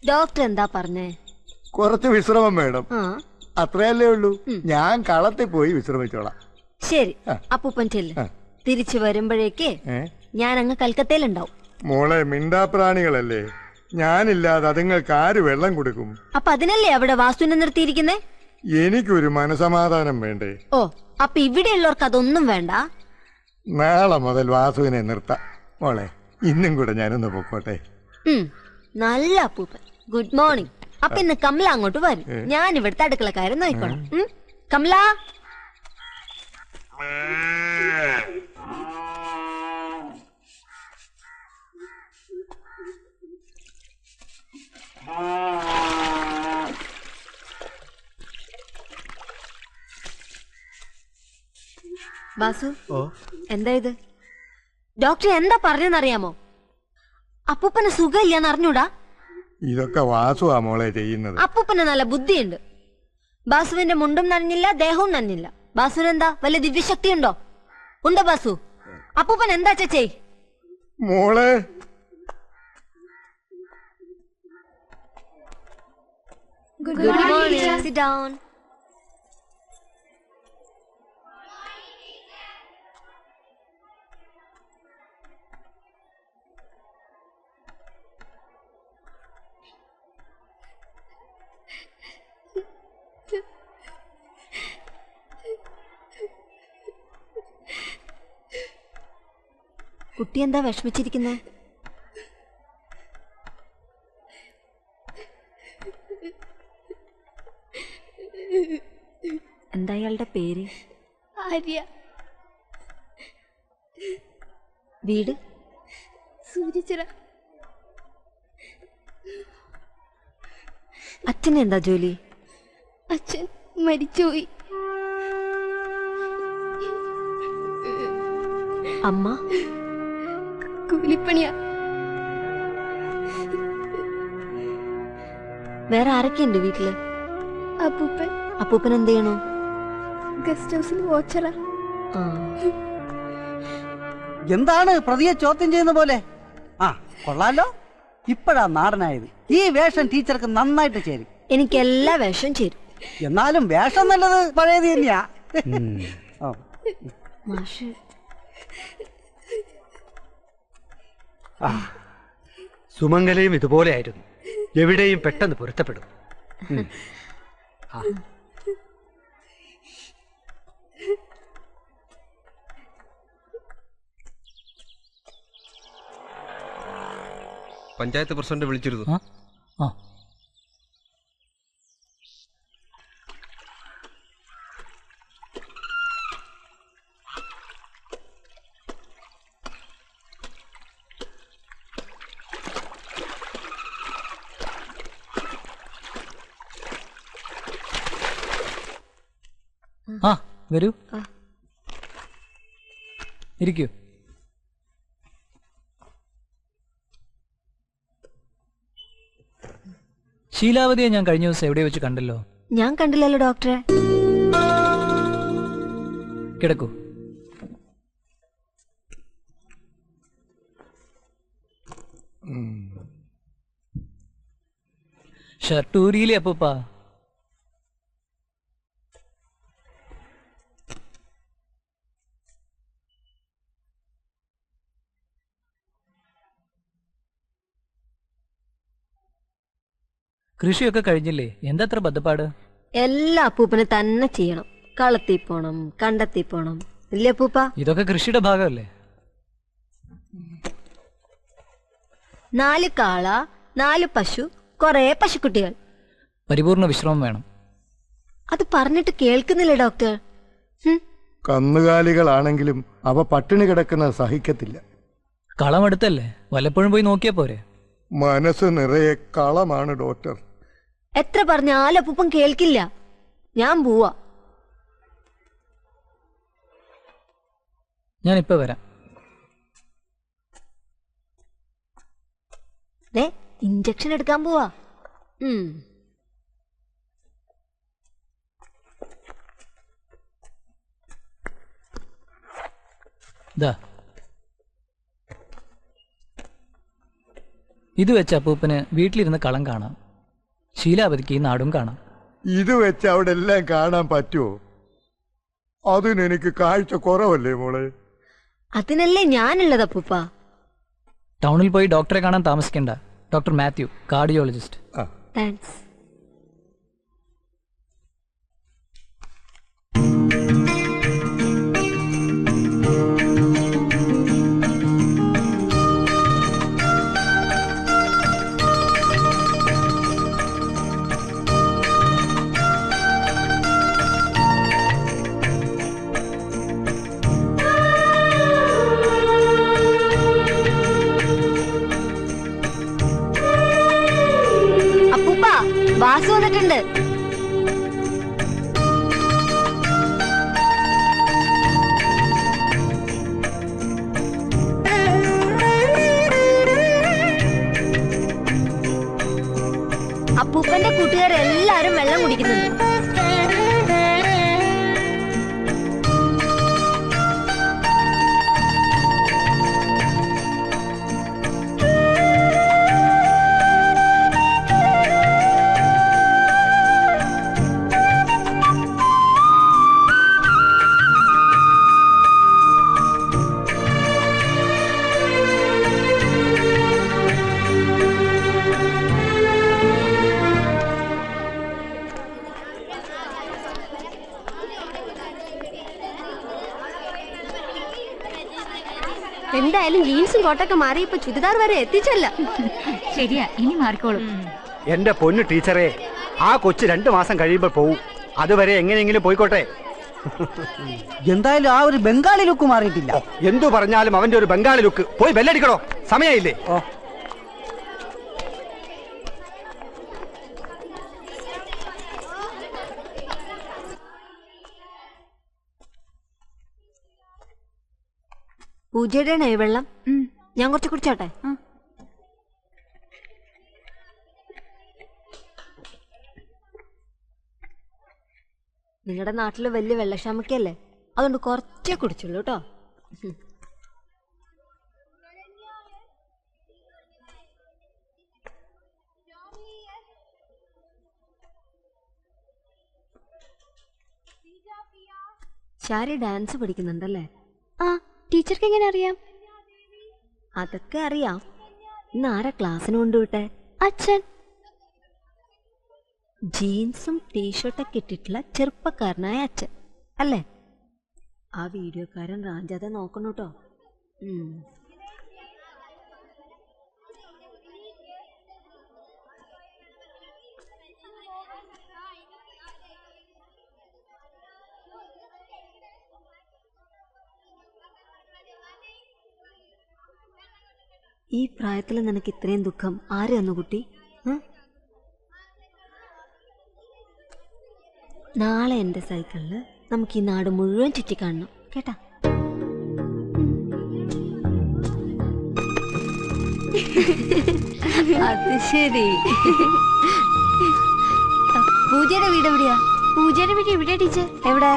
Doctor എന്താ പറഞ്ഞേ? കുറച്ച് വിശ്രമം വേണം, അത്രയല്ലേ ഉള്ളൂ. ഞാൻ കളത്തിൽ പോയി വിശ്രമിച്ചോളാം. ശരി, അപ്പൂപ്പൻ ചെല്ല്. തിരിച്ചു വരുമ്പോഴേക്ക് ഞാൻ അങ്ങ് കൽക്കത്തയിലുണ്ടാവും. മോളെ, മിണ്ടാപ്രാണികളല്ലേ, ഞാനില്ലാതെ അതുങ്ങൾക്ക് ആര് വെള്ളം കൊടുക്കും? അപ്പൊ അതിനല്ലേ അവിടെ വാസുവിനെ നിർത്തിയിരിക്കുന്നേ? എനിക്കൊരു മനസമാധാനം വേണ്ടേ? ഓ, അപ്പൊ ഇവിടെയുള്ളവർക്ക് അതൊന്നും വേണ്ട. നാളെ മുതൽ വാസുവിനെ നിർത്താം. മോളെ, ഇന്നും കൂടെ ഞാനൊന്ന് പൊക്കോട്ടെ. നല്ല അപ്പൂപ്പൻ. Good morning. അപ്പൊ ഇന്ന് കമല അങ്ങോട്ട് വരും, ഞാൻ ഇവിടുത്തെ അടുക്കളക്കാരൻ നോക്കണം. കമല, ബാസു, എന്താ ഇത്? ഡോക്ടർ എന്താ പറഞ്ഞെന്നറിയാമോ? അപ്പൂപ്പന് സുഖമില്ലാന്ന് അറിഞ്ഞൂടാ. ഇതൊക്കെ വാസുവാ മോളെ ചെയ്യുന്നത്. അപ്പൂപ്പന് നല്ല ബുദ്ധിയുണ്ട്. ബാസുവിന്റെ മുണ്ടും നനഞ്ഞില്ല, ദേഹവും നനഞ്ഞില്ല. ബാസുവിന് എന്താ വല്ല ദിവ്യശക്തി ഉണ്ടോ? ഉണ്ടോ ബാസു? അപ്പൂപ്പൻ എന്താ ചെയ് മോളെ. Good morning. Sit down. കുട്ടി എന്താ വിഷമിച്ചിരിക്കുന്നേ? എന്താ അയാളുടെ പേര്? ആര്യ. വീട്? സൂര്യച്ചിറ. അച്ഛന് എന്താ ജോലി? അച്ഛൻ മരിച്ചുപോയി. അമ്മ കൂലിപ്പണിയാ. വേറെ ആരൊക്കെയുണ്ട് വീട്ടില്? അപ്പൂപ്പൻ. അപ്പൂപ്പൻ എന്ത് ചെയ്യണോ? ഗസ്റ്റ് ഹൗസിൽ വാച്ചറാ. എന്താണ് പ്രതിയെ ചോദ്യം ചെയ്യുന്ന പോലെ? ആ, കൊള്ളാലോ, ഇപ്പഴാ നാടനായത്. ഈ വേഷം ടീച്ചർക്ക് നന്നായിട്ട് ചേരും. എനിക്ക് എല്ലാ വേഷം ചേരും. എന്നാലും വേഷം നല്ലത് പഴയത് തന്നെയാ. മാഷ്, സുമംഗലയും ഇതുപോലെയായിരുന്നു, എവിടെയും പെട്ടെന്ന് പൊരുത്തപ്പെടും. പഞ്ചായത്ത് പ്രസിഡന്റ് വിളിച്ചിരുന്നു. വരൂ, ഇരിക്കൂ. ശീലാവതിയെ ഞാൻ കഴിഞ്ഞ ദിവസം എവിടെ വെച്ച് കണ്ടല്ലോ? ഞാൻ കണ്ടില്ലല്ലോ ഡോക്ടറെ. കിടക്കൂ. ഷർട്ടൂരിയിലെ അപ്പൂപ്പ. കൃഷിയൊക്കെ കഴിഞ്ഞില്ലേ? എന്തത്ര ബദ്ധപ്പാട്? എല്ലാ അപ്പൂപ്പനെ തന്നെ ചെയ്യണം. കളത്തി പോണം, കണ്ടെത്തി പോണം, ഇല്ലേ അപ്പൂപ്പ? ഇതൊക്കെ കൃഷിയുടെ ഭാഗമല്ലേ? 4 കാള, 4 പശു, കുറെ പശുക്കുട്ടികൾ. പരിപൂർണ വിശ്രമം വേണം. അത് പറഞ്ഞിട്ട് കേൾക്കുന്നില്ല ഡോക്ടർ. കന്നുകാലികളാണെങ്കിലും അവ പട്ടിണി കിടക്കുന്നത് സഹിക്കത്തില്ല. കളമെടുത്തല്ലേ, വല്ലപ്പോഴും പോയി നോക്കിയാ പോരെ? മനസ്സ് നിറയെ കളമാണ് ഡോക്ടർ. എത്ര പറഞ്ഞാലും അപ്പൂപ്പൻ കേൾക്കില്ല. ഞാൻ പോവാ. ഞാനിപ്പോ വരാം. ഇഞ്ചക്ഷൻ എടുക്കാൻ പോവാ. ഇത് വെച്ച് അപ്പൂപ്പന് വീട്ടിലിരുന്ന് കളം കാണാം, ശീലാവതിക്ക് ഈ നാടും കാണാം. ഇത് വെച്ച് അവിടെ എല്ലാം കാണാൻ പറ്റുമോ? അതിനെനിക്ക് കാഴ്ച കുറവല്ലേ മോളെ? അതിനല്ലേ ഞാനുള്ളത് അപ്പൂപ്പ. ടൗണിൽ പോയി ഡോക്ടറെ കാണാൻ താമസിക്കേണ്ട. Doctor Mathew, cardiologist. താങ്ക്സ്. ബാസ് വന്നിട്ടുണ്ട്. അപ്പൂപ്പന്റെ കൂട്ടുകാരെല്ലാരും വെള്ളം കുടിക്കുന്നുണ്ട്. എന്തായാലും ജീൻസും കോട്ടൊക്കെ മാറി ഇപ്പൊ ചുരിദാർ വരെ എത്തിച്ചല്ല. ശരിയാ, ഇനി മാറിക്കോളും. എന്റെ പൊന്നു ടീച്ചറെ, ആ കൊച്ചു 2 മാസം കഴിയുമ്പോൾ പോവും. അതുവരെ എങ്ങനെയെങ്കിലും പോയിക്കോട്ടെ. എന്തായാലും ആ ഒരു ബംഗാളി ലുക്ക് മാറിയിട്ടില്ല. എന്തു പറഞ്ഞാലും അവന്റെ ഒരു ബംഗാളി ലുക്ക്. പോയി ബെല്ലടിക്കണോ? സമയമില്ലേ? പൂജയുടെ വെള്ളം ഞാൻ കുറച്ച് കുടിച്ചോട്ടെ? നിങ്ങളുടെ നാട്ടില് വലിയ വെള്ളക്ഷാമക്കല്ലേ, അതുകൊണ്ട് കുറച്ചേ കുടിച്ചുള്ളൂ കേട്ടോ. ശാരി ഡാൻസ് പഠിക്കുന്നുണ്ടല്ലേ? ആ, ടീച്ചർക്ക് എങ്ങനെ അറിയാം? അതൊക്കെ അറിയാം. ഇന്ന് ആരാ ക്ലാസ്സിന് കൊണ്ടുവിട്ടെ? അച്ഛൻ. ജീൻസും ടീഷർട്ടൊക്കെ ഇട്ടിട്ടുള്ള ചെറുപ്പക്കാരനായ അച്ഛൻ അല്ലേ? ആ വീഡിയോക്കാരൻ റാഞ്ചാതെ നോക്കണം കേട്ടോ. ഈ പ്രായത്തിൽ നിനക്ക് ഇത്രയും ദുഃഖം ആര് തന്നു കുട്ടി? നാളെ എൻ്റെ സൈക്കിളിൽ നമുക്ക് ഈ നാട് മുഴുവൻ ചുറ്റിക്കാണണം കേട്ടാ. അത് ശരി. പൂജയുടെ വീട് എവിടെയാ? പൂജയുടെ വീട് എവിടെയാ ടീച്ചർ? എവിടെ?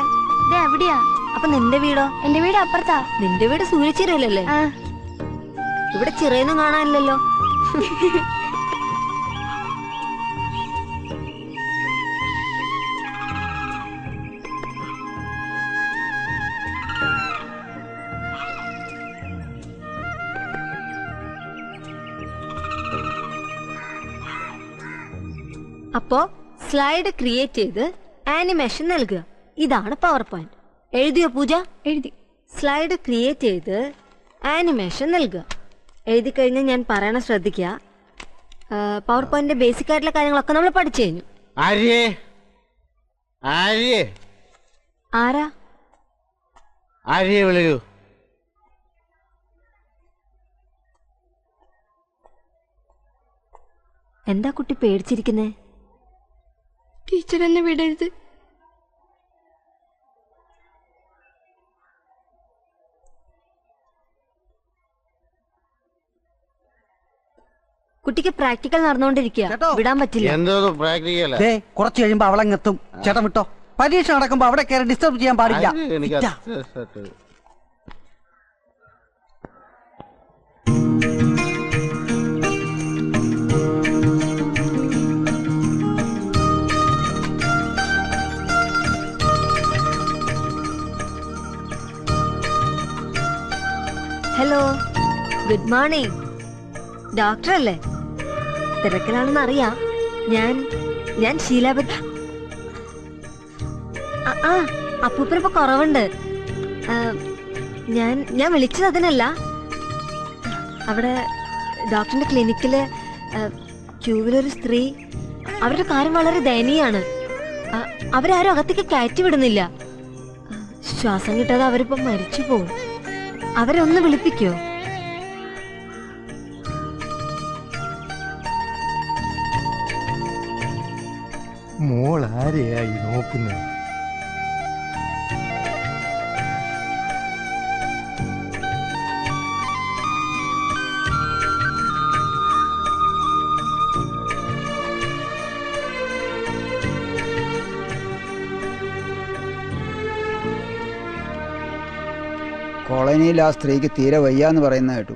എവിടെയാ? അപ്പൊ നിന്റെ വീടോ? എന്റെ വീട് അപ്പുറത്താ. നിന്റെ വീട് സൂര്യച്ചിറയിലല്ലേ? ഇവിടെ ചിറയൊന്നും കാണാനില്ലല്ലോ. അപ്പോ സ്ലൈഡ് ക്രിയേറ്റ് ചെയ്ത് ആനിമേഷൻ നൽകുക. ഇതാണ് പവർ പോയിന്റ്. എഴുതിയോ പൂജ? എഴുതി. സ്ലൈഡ് ക്രിയേറ്റ് ചെയ്ത് ആനിമേഷൻ നൽകുക. എഴുതി കഴിഞ്ഞ് ഞാൻ പറയണ ശ്രദ്ധിക്കുക. പവർ പോയിന്റിന്റെ ബേസിക് ആയിട്ടുള്ള കാര്യങ്ങളൊക്കെ നമ്മൾ പഠിച്ചു കഴിഞ്ഞു. ആരാ? വിളിക്കൂ. എന്താ കുട്ടി പേടിച്ചിരിക്കുന്നേ? ടീച്ചർ എന്നെ വിടരുത്. കുട്ടിക്ക് പ്രാക്ടിക്കൽ നടന്നുകൊണ്ടിരിക്കുക, വിടാൻ പറ്റില്ല. കുറച്ച് കഴിയുമ്പോ അവളെങ്ങെത്തും. ചേട്ടൻ വിട്ടോ. പരീക്ഷ നടക്കുമ്പോ അവിടെ കയറി ഡിസ്റ്റർബ് ചെയ്യാൻ പാടില്ല. Good morning. ഡോക്ടറല്ലേ? തിരക്കിലാണെന്ന് അറിയാം. ഞാൻ ശീലാബദ്ധ. ആ അപ്പൂപ്പനിപ്പോ കുറവുണ്ട്. ഞാൻ വിളിച്ചത് അതിനല്ല. അവിടെ ഡോക്ടറിന്റെ ക്ലിനിക്കില് ക്യൂവിലൊരു സ്ത്രീ, അവരുടെ കാര്യം വളരെ ദയനീയാണ്. അവരാരും അകത്തേക്ക് കയറ്റി വിടുന്നില്ല. ശ്വാസം കിട്ടാതെ അവരിപ്പോ മരിച്ചു പോവും. അവരൊന്ന് വിളിപ്പിക്കോ? മോൾ ആരെയായി നോക്കുന്നത്? കോളനിയിൽ ആ സ്ത്രീക്ക് തീരെ വയ്യാന്ന് പറയുന്ന കേട്ടു.